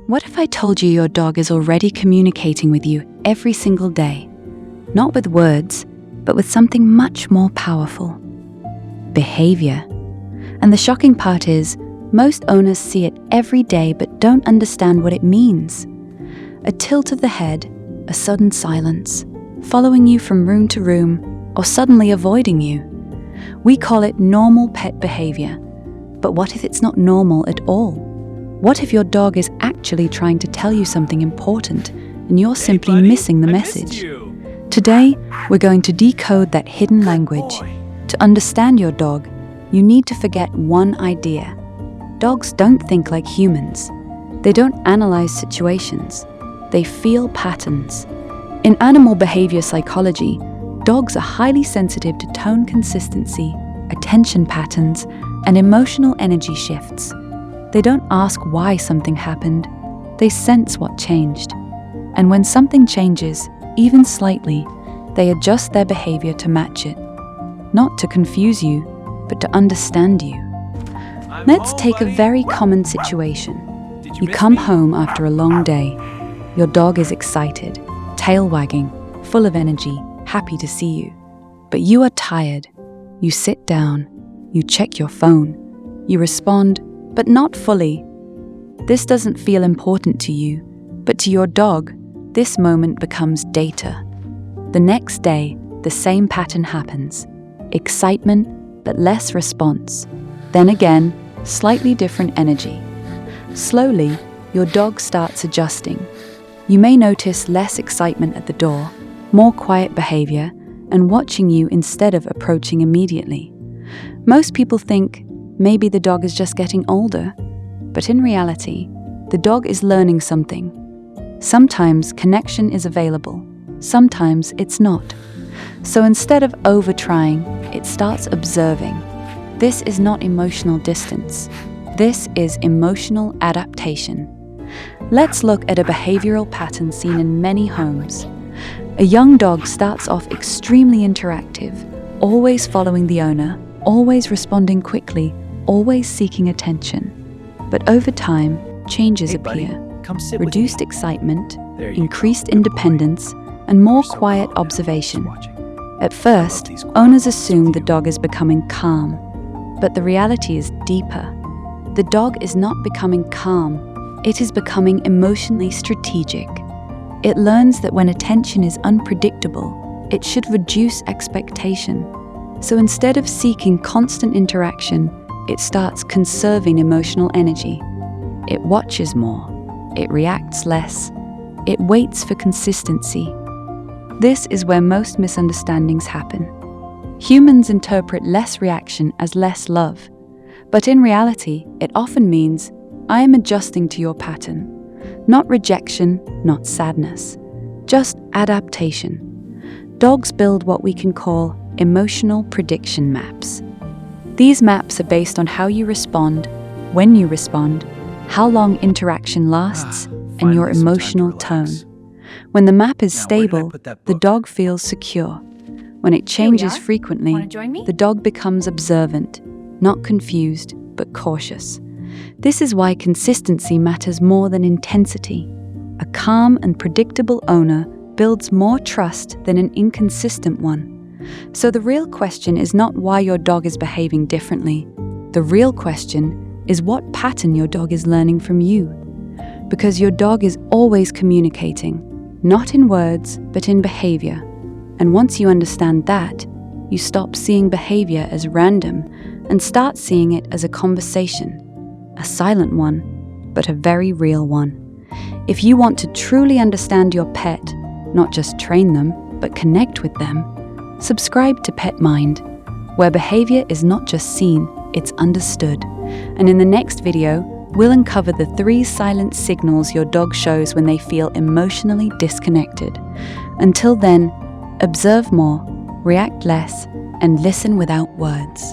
What if I told you your dog is already communicating with you every single day? Not with words, but with something much more powerful. Behavior. And the shocking part is, most owners see it every day but don't understand what it means. A tilt of the head, a sudden silence, following you from room to room, or suddenly avoiding you. We call it normal pet behavior. But what if it's not normal at all? What if your dog is actually trying to tell you something important and you're simply missing the message? Today, we're going to decode that hidden language. To understand your dog, you need to forget one idea. Dogs don't think like humans. They don't analyze situations. They feel patterns. In animal behavior psychology, dogs are highly sensitive to tone consistency, attention patterns, and emotional energy shifts. They don't ask why something happened, they sense what changed. And when something changes, even slightly, they adjust their behavior to match it. Not to confuse you, but to understand you. Let's take a very common situation. You come home after a long day. Your dog is excited, tail wagging, full of energy, happy to see you. But you are tired. You sit down. You check your phone. You respond, but not fully. This doesn't feel important to you, but to your dog, this moment becomes data. The next day, the same pattern happens. Excitement, but less response. Then again, slightly different energy. Slowly, your dog starts adjusting. You may notice less excitement at the door, more quiet behavior, and watching you instead of approaching immediately. Most people think, maybe the dog is just getting older, but in reality, the dog is learning something. Sometimes connection is available, sometimes it's not. So instead of over-trying, it starts observing. This is not emotional distance. This is emotional adaptation. Let's look at a behavioral pattern seen in many homes. A young dog starts off extremely interactive, always following the owner, always responding quickly, always seeking attention. But over time, changes appear. Reduced excitement, increased independence, and more quiet observation. At first, owners assume the dog is becoming calm, but the reality is deeper. The dog is not becoming calm, it is becoming emotionally strategic. It learns that when attention is unpredictable, it should reduce expectation. So instead of seeking constant interaction, it starts conserving emotional energy. It watches more. It reacts less. It waits for consistency. This is where most misunderstandings happen. Humans interpret less reaction as less love, but in reality, it often means, I am adjusting to your pattern. Not rejection, not sadness, just adaptation. Dogs build what we can call emotional prediction maps. These maps are based on how you respond, when you respond, how long interaction lasts, and your emotional tone. When the map is stable, the dog feels secure. When it changes frequently, the dog becomes observant, not confused, but cautious. This is why consistency matters more than intensity. A calm and predictable owner builds more trust than an inconsistent one. So the real question is not why your dog is behaving differently. The real question is what pattern your dog is learning from you. Because your dog is always communicating, not in words, but in behavior. And once you understand that, you stop seeing behavior as random and start seeing it as a conversation. A silent one, but a very real one. If you want to truly understand your pet, not just train them, but connect with them, subscribe to Pet Mind, where behavior is not just seen, it's understood. And in the next video, we'll uncover the 3 silent signals your dog shows when they feel emotionally disconnected. Until then, observe more, react less, and listen without words.